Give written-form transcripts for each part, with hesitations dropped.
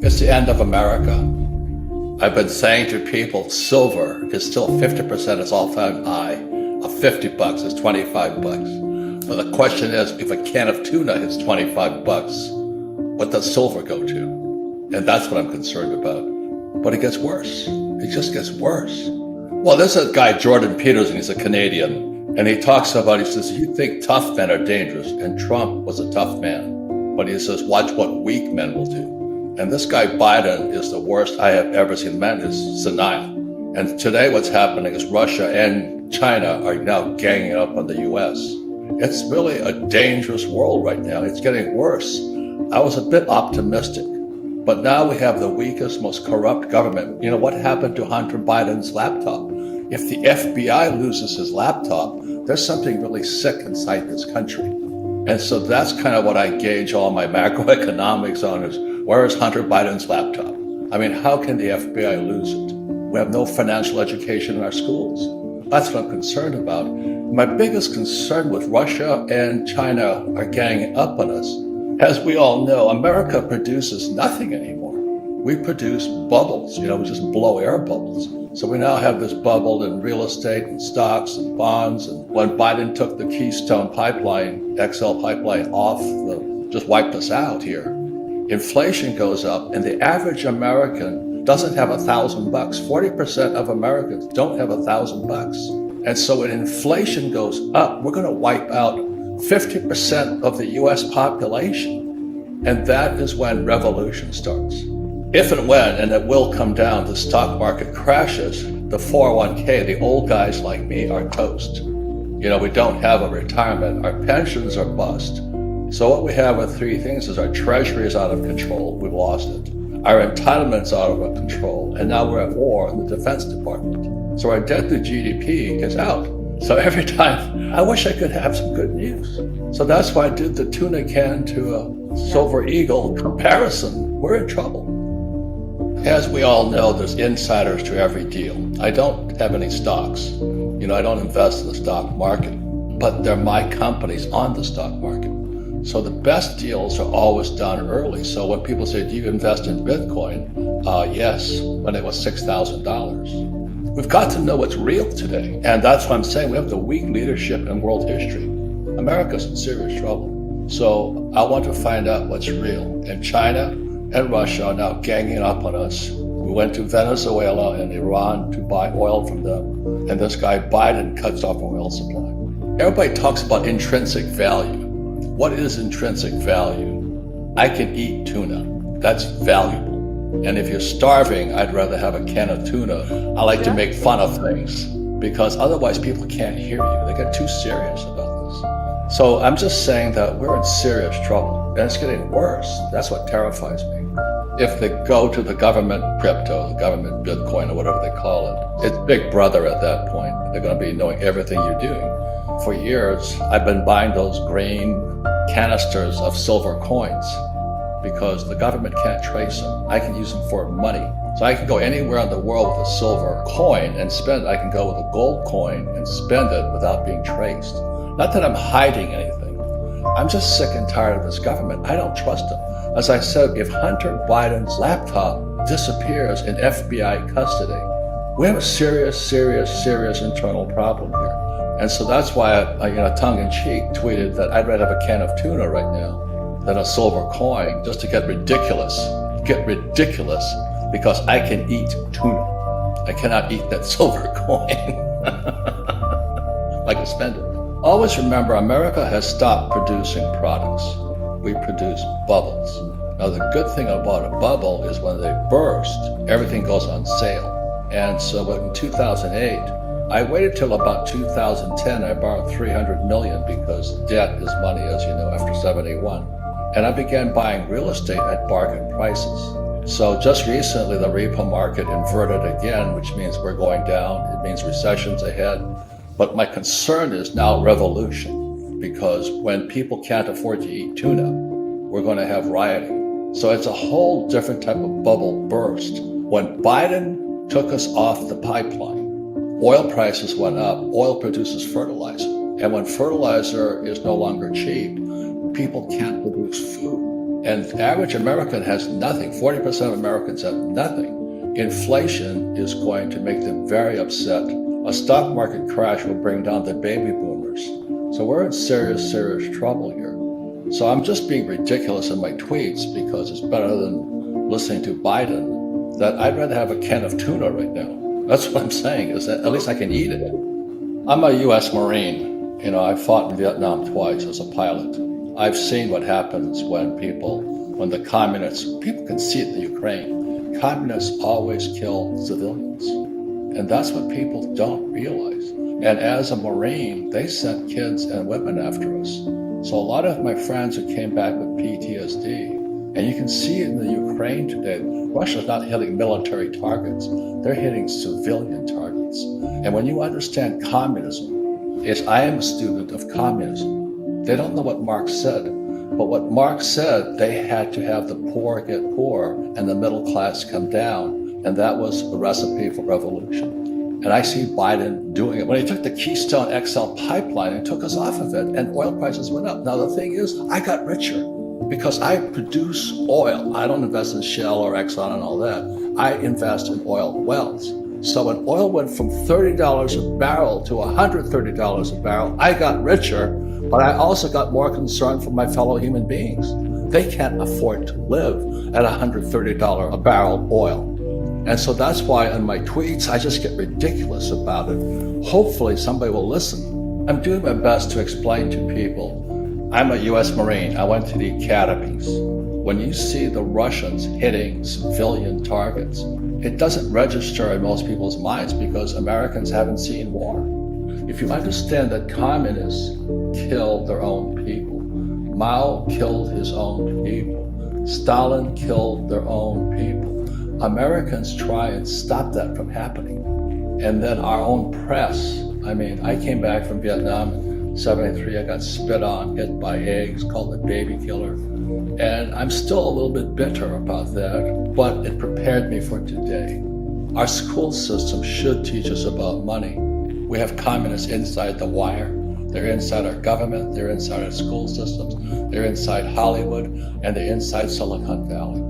It's the end of America. I've been saying to people, silver is still 50% its all-time high of $50. It's $25. But the question is, if a can of tuna hits $25, what does silver go to? And that's what I'm concerned about. But it gets worse. It just gets worse. Well, there's a guy, Jordan Peterson, he's a Canadian, and he talks about, he says, you think tough men are dangerous, and Trump was a tough man. But he says, watch what weak men will do. And this guy Biden is the worst I have ever seen. Man is senile. And today what's happening is Russia and China are now ganging up on the US. It's really a dangerous world right now. It's getting worse. I was a bit optimistic, but now we have the weakest, most corrupt government. You know, what happened to Hunter Biden's laptop? If the FBI loses his laptop, there's something really sick inside this country. And so that's kind of what I gauge all my macroeconomics on is, where is Hunter Biden's laptop? I mean, how can the FBI lose it? We have no financial education in our schools. That's what I'm concerned about. My biggest concern with Russia and China are ganging up on us. As we all know, America produces nothing anymore. We produce bubbles, we just blow air bubbles. So we now have this bubble in real estate and stocks and bonds. And when Biden took the Keystone Pipeline, XL Pipeline off, just wiped us out here. Inflation goes up, and the average American doesn't have $1,000. 40% of Americans don't have $1,000. And so when inflation goes up, we're going to wipe out 50% of the US population. And that is when revolution starts. If and when, and it will come down, the stock market crashes, the 401k, the old guys like me are toast. We don't have a retirement. Our pensions are bust. So what we have are three things is our treasury is out of control. We've lost it. Our entitlements out of control. And now we're at war in the Defense Department. So our debt to GDP is out. So every time, I wish I could have some good news. So that's why I did the tuna can to a Silver Eagle comparison. We're in trouble. As we all know, there's insiders to every deal. I don't have any stocks. I don't invest in the stock market, but they're my companies on the stock market. So the best deals are always done early. So when people say, do you invest in Bitcoin? Yes, when it was $6,000. We've got to know what's real today. And that's what I'm saying. We have the weak leadership in world history. America's in serious trouble. So I want to find out what's real. And China and Russia are now ganging up on us. We went to Venezuela and Iran to buy oil from them. And this guy Biden cuts off our oil supply. Everybody talks about intrinsic value. What is intrinsic value? I can eat tuna. That's valuable. And if you're starving, I'd rather have a can of tuna. I like to make fun of things because otherwise people can't hear you. They get too serious about this. So I'm just saying that we're in serious trouble and it's getting worse. That's what terrifies me. If they go to the government crypto, the government Bitcoin or whatever they call it, it's Big Brother at that point. They're going to be knowing everything you're doing. For years, I've been buying those green canisters of silver coins because the government can't trace them. I can use them for money. So I can go anywhere in the world with a silver coin and spend it. I can go with a gold coin and spend it without being traced. Not that I'm hiding anything. I'm just sick and tired of this government. I don't trust them. As I said, if Hunter Biden's laptop disappears in FBI custody, we have a serious internal problem here. And so that's why I tongue-in-cheek tweeted that I'd rather have a can of tuna right now than a silver coin, just to get ridiculous. Because I can eat tuna. I cannot eat that silver coin. I can spend it. Always remember, America has stopped producing products. We produce bubbles. Now, the good thing about a bubble is when they burst, everything goes on sale. And so in 2008, I waited till about 2010. I borrowed $300 million because debt is money, as you know, after 71. And I began buying real estate at bargain prices. So just recently, the repo market inverted again, which means we're going down. It means recession's ahead. But my concern is now revolution, because when people can't afford to eat tuna, we're going to have rioting. So it's a whole different type of bubble burst. When Biden took us off the pipeline, oil prices went up. Oil produces fertilizer. And when fertilizer is no longer cheap, people can't produce food. And the average American has nothing. 40% of Americans have nothing. Inflation is going to make them very upset. A stock market crash will bring down the baby boomers. So we're in serious, serious trouble here. So I'm just being ridiculous in my tweets because it's better than listening to Biden, that I'd rather have a can of tuna right now. That's what I'm saying, is that at least I can eat it. I'm a U.S. Marine. You know, I fought in Vietnam twice as a pilot. I've seen what happens when the communists, people can see it in the Ukraine, communists always kill civilians. And that's what people don't realize. And as a Marine, they sent kids and women after us. So a lot of my friends who came back with PTSD, and you can see it in the Ukraine today, Russia's not hitting military targets, they're hitting civilian targets. And when you understand communism, I am a student of communism. They don't know what Marx said, but what Marx said, they had to have the poor get poor and the middle class come down, and that was the recipe for revolution. And I see Biden doing it. When he took the Keystone XL pipeline and took us off of it, and oil prices went up. Now the thing is, I got richer because I produce oil. I don't invest in Shell or Exxon and all that. I invest in oil wells. So when oil went from $30 a barrel to $130 a barrel, I got richer, but I also got more concerned for my fellow human beings. They can't afford to live at $130 a barrel oil. And so that's why in my tweets, I just get ridiculous about it. Hopefully somebody will listen. I'm doing my best to explain to people. I'm a U.S. Marine. I went to the academies. When you see the Russians hitting civilian targets, it doesn't register in most people's minds because Americans haven't seen war. If you understand that communists killed their own people, Mao killed his own people, Stalin killed their own people, Americans try and stop that from happening. And then our own press, I came back from Vietnam in 73, I got spit on, hit by eggs, called the baby killer. And I'm still a little bit bitter about that, but it prepared me for today. Our school system should teach us about money. We have communists inside the wire. They're inside our government, they're inside our school systems, they're inside Hollywood, and they're inside Silicon Valley.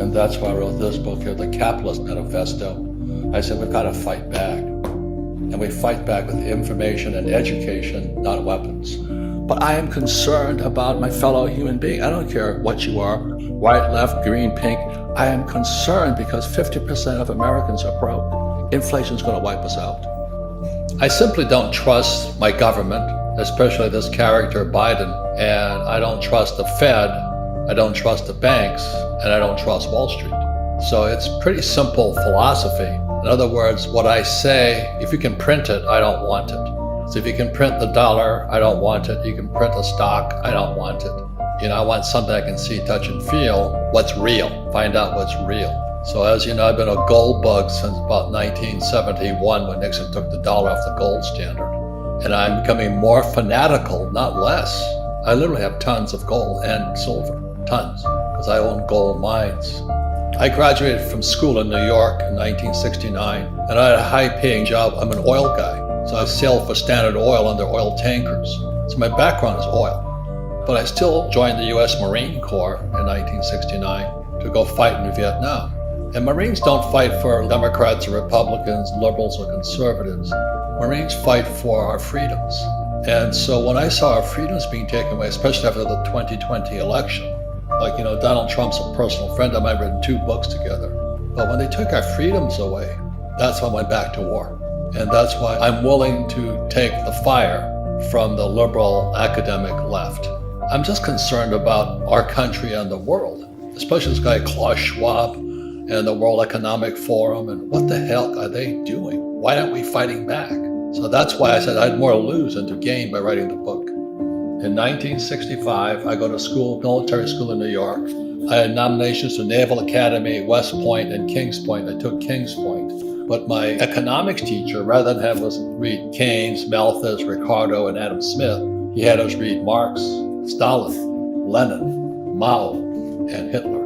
And that's why I wrote this book here, The Capitalist Manifesto. I said, we've got to fight back. And we fight back with information and education, not weapons. But I am concerned about my fellow human being. I don't care what you are, white, left, green, pink. I am concerned because 50% of Americans are broke. Inflation is going to wipe us out. I simply don't trust my government, especially this character, Biden, and I don't trust the Fed, I don't trust the banks, and I don't trust Wall Street. So it's pretty simple philosophy. In other words, what I say, if you can print it, I don't want it. So if you can print the dollar, I don't want it. You can print a stock, I don't want it. I want something I can see, touch, and feel what's real, find out what's real. So as you know, I've been a gold bug since about 1971 when Nixon took the dollar off the gold standard. And I'm becoming more fanatical, not less. I literally have tons of gold and silver, tons, because I own gold mines. I graduated from school in New York in 1969, and I had a high-paying job. I'm an oil guy, so I sailed for Standard Oil on their oil tankers. So my background is oil. But I still joined the U.S. Marine Corps in 1969 to go fight in Vietnam. And Marines don't fight for Democrats or Republicans, liberals or conservatives. Marines fight for our freedoms. And so when I saw our freedoms being taken away, especially after the 2020 election, Donald Trump's a personal friend of mine, I've written 2 books together. But when they took our freedoms away, that's when I went back to war. And that's why I'm willing to take the fire from the liberal academic left. I'm just concerned about our country and the world, especially this guy Klaus Schwab and the World Economic Forum, and what the hell are they doing? Why aren't we fighting back? So that's why I said I had more to lose than to gain by writing the book. In 1965, I go to school, military school in New York. I had nominations to Naval Academy, West Point, and Kings Point. I took Kings Point. But my economics teacher, rather than have us read Keynes, Malthus, Ricardo, and Adam Smith, he had us read Marx, Stalin, Lenin, Mao, and Hitler.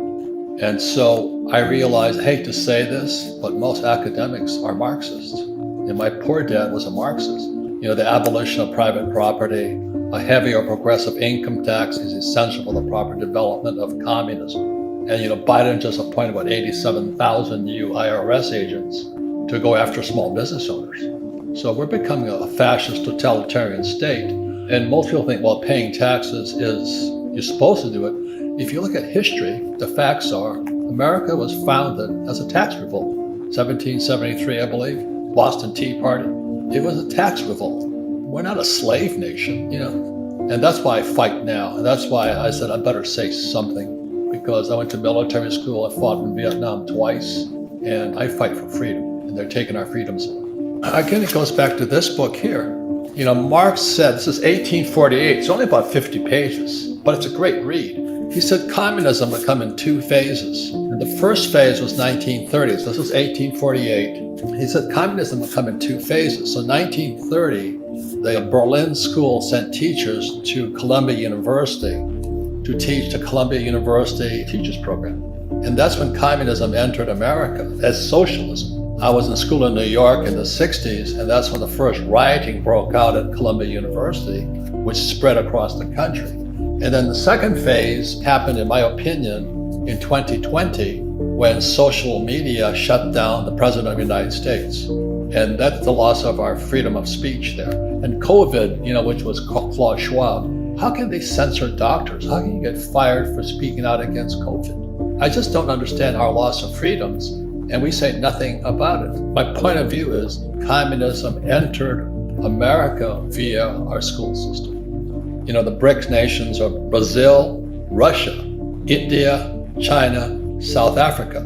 And so I realized, I hate to say this, but most academics are Marxists. And my poor dad was a Marxist. The abolition of private property, a heavier progressive income tax is essential for the proper development of communism. And Biden just appointed 87,000 new IRS agents to go after small business owners. So we're becoming a fascist totalitarian state. And most people think, well, paying taxes is, you're supposed to do it. If you look at history, the facts are America was founded as a tax revolt. 1773, I believe, Boston Tea Party. It was a tax revolt. We're not a slave nation, And that's why I fight now. And that's why I said I better say something. Because I went to military school, I fought in Vietnam twice, and I fight for freedom, and they're taking our freedoms away. Again, it goes back to this book here. Marx said, this is 1848, it's only about 50 pages, but it's a great read. He said communism would come in two phases. And the first phase was 1930, so this was 1848. He said communism would come in two phases. So 1930, the Berlin school sent teachers to Columbia University to teach the Columbia University Teachers Program. And that's when communism entered America as socialism. I was in school in New York in the 60s, and that's when the first rioting broke out at Columbia University, which spread across the country. And then the second phase happened, in my opinion, in 2020, when social media shut down the President of the United States. And that's the loss of our freedom of speech there. And COVID, which was Klaus Schwab, how can they censor doctors? How can you get fired for speaking out against COVID? I just don't understand our loss of freedoms, and we say nothing about it. My point of view is communism entered America via our school system. The BRICS nations are Brazil, Russia, India, China, South Africa.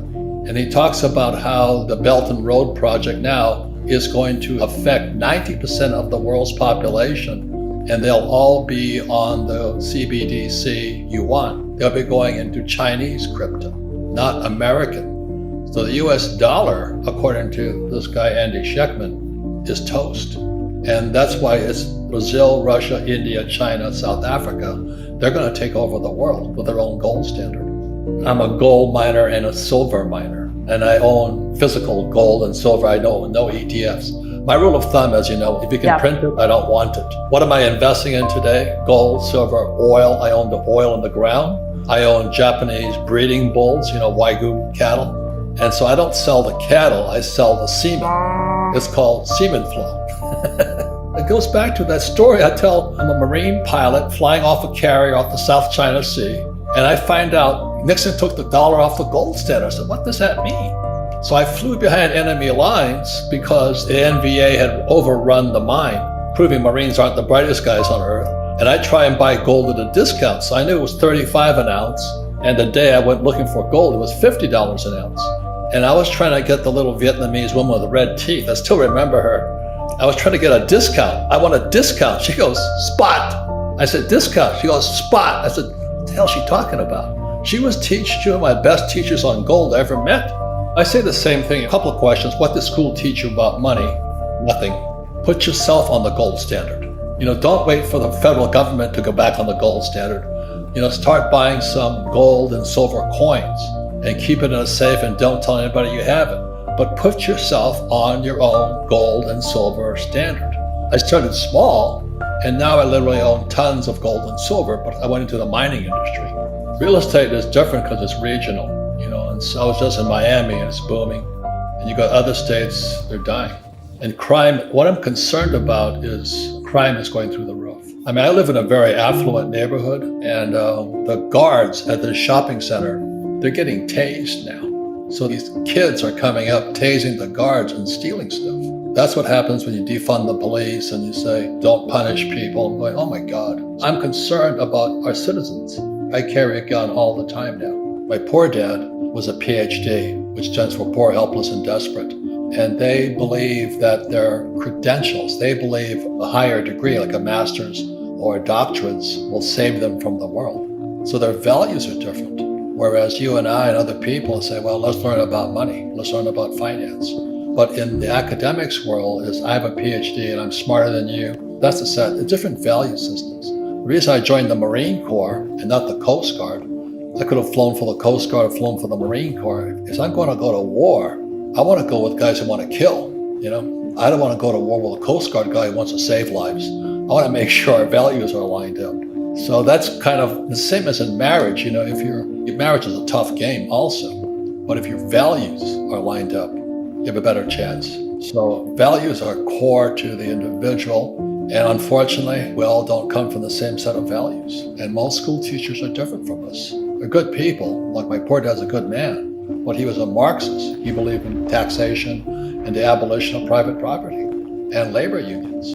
And he talks about how the Belt and Road Project now is going to affect 90% of the world's population, and they'll all be on the CBDC yuan. They'll be going into Chinese crypto, not American. So the US dollar, according to this guy, Andy Schekman, is toast. And that's why it's Brazil, Russia, India, China, South Africa. They're going to take over the world with their own gold standard. I'm a gold miner and a silver miner, and I own physical gold and silver. I own no ETFs. My rule of thumb is, if you can print it, I don't want it. What am I investing in today? Gold, silver, oil. I own the oil in the ground. I own Japanese breeding bulls, Wagyu cattle. And so I don't sell the cattle, I sell the semen. It's called semen flow. It goes back to that story I tell. I'm a Marine pilot flying off a carrier off the South China Sea. And I find out Nixon took the dollar off the gold standard. I said, what does that mean? So I flew behind enemy lines because the NVA had overrun the mine, proving Marines aren't the brightest guys on earth. And I try and buy gold at a discount. So I knew it was 35 an ounce. And the day I went looking for gold, it was $50 an ounce. And I was trying to get the little Vietnamese woman with the red teeth. I still remember her. I was trying to get a discount. I want a discount. She goes, spot. I said, discount. She goes, spot. I said, what the hell is she talking about? She was two of my best teachers on gold I ever met. I say the same thing, a couple of questions. What does school teach you about money? Nothing. Put yourself on the gold standard. Don't wait for the federal government to go back on the gold standard. Start buying some gold and silver coins and keep it in a safe and don't tell anybody you have it. But put yourself on your own gold and silver standard. I started small, and now I literally own tons of gold and silver, but I went into the mining industry. Real estate is different because it's regional. And so I was just in Miami and it's booming. And you got other states, they're dying. And crime, what I'm concerned about is crime is going through the roof. I mean, I live in a very affluent neighborhood, and the guards at the shopping center, they're getting tased now. So these kids are coming up, tasing the guards and stealing stuff. That's what happens when you defund the police and you say, don't punish people. I'm going, oh my God. I'm concerned about our citizens. I carry a gun all the time now. My poor dad was a PhD, which stands for poor, helpless, and desperate. And they believe that their credentials, they believe a higher degree, like a master's or a doctorate's, will save them from the world. So their values are different. Whereas you and I and other people say, well, let's learn about money. Let's learn about finance. But in the academics world is I have a PhD and I'm smarter than you. That's the different value systems. The reason I joined the Marine Corps and not the Coast Guard, I could have flown for the Coast Guard or flown for the Marine Corps. If I'm going to go to war, I want to go with guys who want to kill, I don't want to go to war with a Coast Guard guy who wants to save lives. want to make sure our values are lined up. So that's kind of the same as in marriage. If marriage is a tough game also, but if your values are lined up, you have a better chance. So values are core to the individual. And unfortunately, we all don't come from the same set of values. And most school teachers are different from us. They're good people. Like my poor dad's a good man, but he was a Marxist. He believed in taxation and the abolition of private property and labor unions.